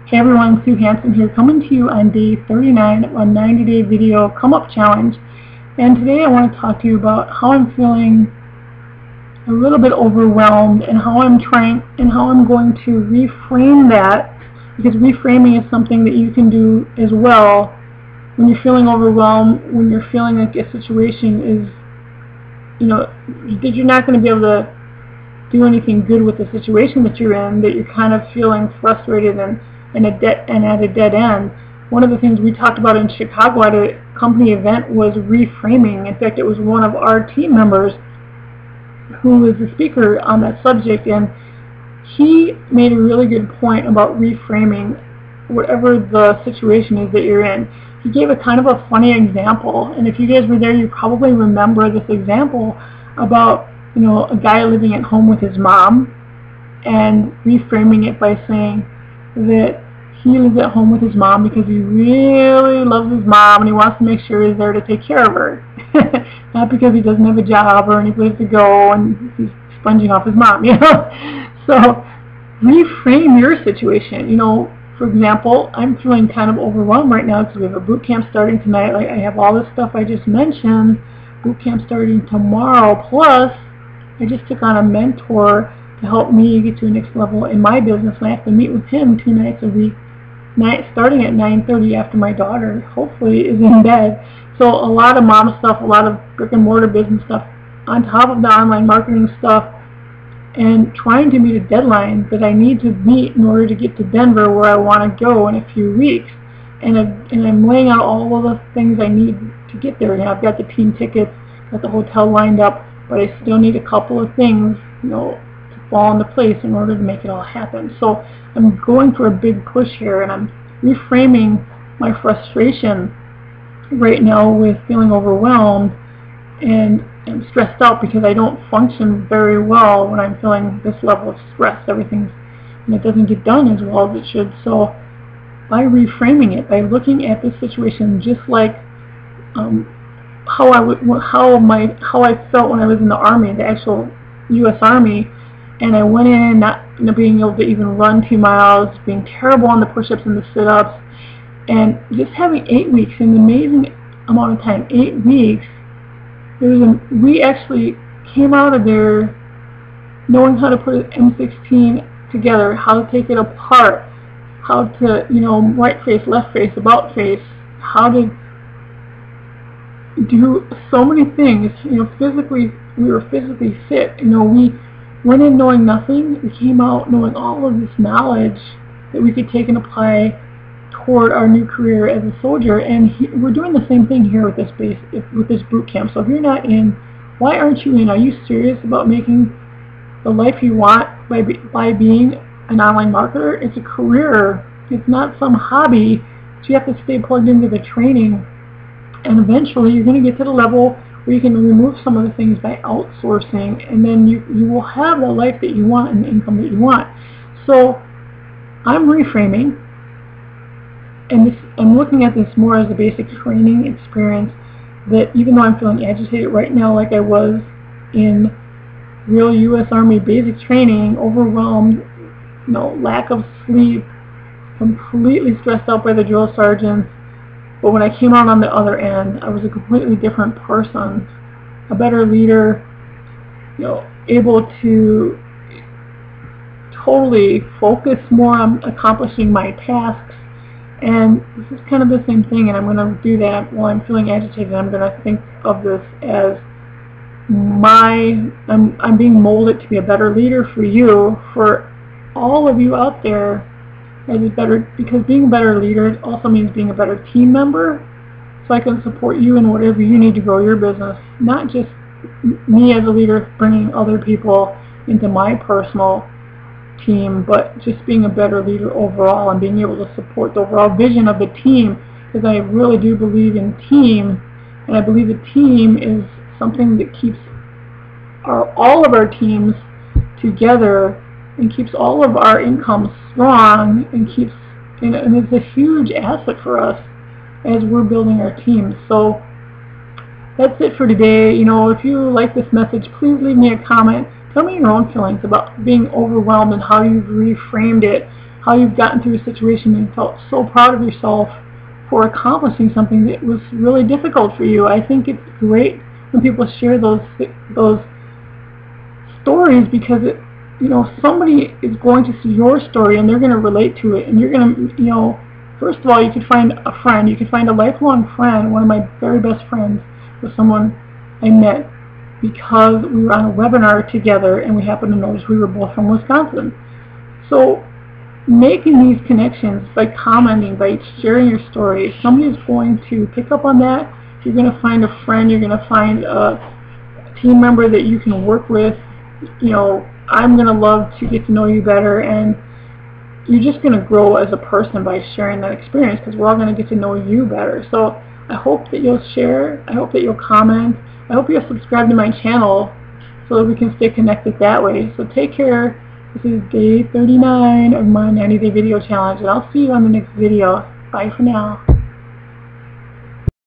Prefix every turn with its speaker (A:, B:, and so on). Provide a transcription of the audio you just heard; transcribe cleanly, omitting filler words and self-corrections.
A: Hey everyone, Sue Hansen here, coming to you on day 39 of a 90-day video come-up challenge. And today I want to talk to you about how I'm feeling a little bit overwhelmed and how I'm going to reframe that, because reframing is something that you can do as well when you're feeling overwhelmed, when you're feeling like a situation is, that you're not going to be able to do anything good with the situation that you're in, that you're kind of feeling frustrated and at a dead end. One of the things we talked about in Chicago at a company event was reframing. In fact, it was one of our team members who was the speaker on that subject, and he made a really good point about reframing whatever the situation is that you're in. He gave a kind of a funny example, and if you guys were there, you probably remember this example about a guy living at home with his mom, and reframing it by saying that he lives at home with his mom because he really loves his mom and he wants to make sure he's there to take care of her. Not because he doesn't have a job or any place to go and he's sponging off his mom, So reframe your situation. For example, I'm feeling kind of overwhelmed right now because we have a boot camp starting tonight. I have all this stuff I just mentioned. Boot camp starting tomorrow. Plus, I just took on a mentor to help me get to the next level in my business, and I have to meet with him 2 nights a week, starting at 9:30 after my daughter hopefully is in bed. So a lot of mom stuff, a lot of brick and mortar business stuff on top of the online marketing stuff, and trying to meet a deadline that I need to meet in order to get to Denver, where I want to go in a few weeks. And I'm laying out all of the things I need to get there. I've got the team tickets, got the hotel lined up, but I still need a couple of things, to fall into place in order to make it all happen. So I'm going for a big push here, and I'm reframing my frustration right now with feeling overwhelmed and I'm stressed out because I don't function very well when I'm feeling this level of stress. Everything it doesn't get done as well as it should. So by reframing it, by looking at this situation just like how I felt when I was in the Army, the actual U.S. Army, and I went in not being able to even run 2 miles, being terrible on the push-ups and the sit-ups, and just having 8 weeks, an amazing amount of time, 8 weeks. We actually came out of there knowing how to put an M16 together, how to take it apart, how to, right face, left face, about face, how to do so many things. Physically, we were physically fit. We went in knowing nothing. We came out knowing all of this knowledge that we could take and apply toward our new career as a soldier. And we're doing the same thing here with this boot camp. So if you're not in, why aren't you in? Are you serious about making the life you want by being an online marketer? It's a career. It's not some hobby. So you have to stay plugged into the training. And eventually you're going to get to the level where you can remove some of the things by outsourcing, and then you will have the life that you want and the income that you want. So I'm reframing, and I'm looking at this more as a basic training experience, that even though I'm feeling agitated right now like I was in real U.S. Army basic training, overwhelmed, lack of sleep, completely stressed out by the drill sergeants, but when I came out on the other end, I was a completely different person, a better leader, able to totally focus more on accomplishing my tasks. And this is kind of the same thing, and I'm going to do that while I'm feeling agitated. I'm going to think of this as I'm being molded to be a better leader for you, for all of you out there. Because being a better leader also means being a better team member, so I can support you in whatever you need to grow your business. Not just me as a leader bringing other people into my personal team, but just being a better leader overall and being able to support the overall vision of the team, because I really do believe in team, and I believe a team is something that keeps all of our teams together and keeps all of our income strong, and it's a huge asset for us as we're building our team. So that's it for today. If you like this message, please leave me a comment. Tell me your own feelings about being overwhelmed and how you've reframed it, how you've gotten through a situation and felt so proud of yourself for accomplishing something that was really difficult for you. I think it's great when people share those stories, because it, you know, somebody is going to see your story and they're going to relate to it, and you're going to, you know, first of all, you could find a friend, you could find a lifelong friend. One of my very best friends was someone I met because we were on a webinar together and we happened to notice we were both from Wisconsin. So making these connections by commenting, by sharing your story, somebody's going to pick up on that. You're going to find a friend, you're going to find a team member that you can work with. You know, I'm going to love to get to know you better, and you're just going to grow as a person by sharing that experience, because we're all going to get to know you better. So I hope that you'll share, I hope that you'll comment, I hope you'll subscribe to my channel so that we can stay connected that way. So take care. This is day 39 of my 90-day video challenge, and I'll see you on the next video. Bye for now.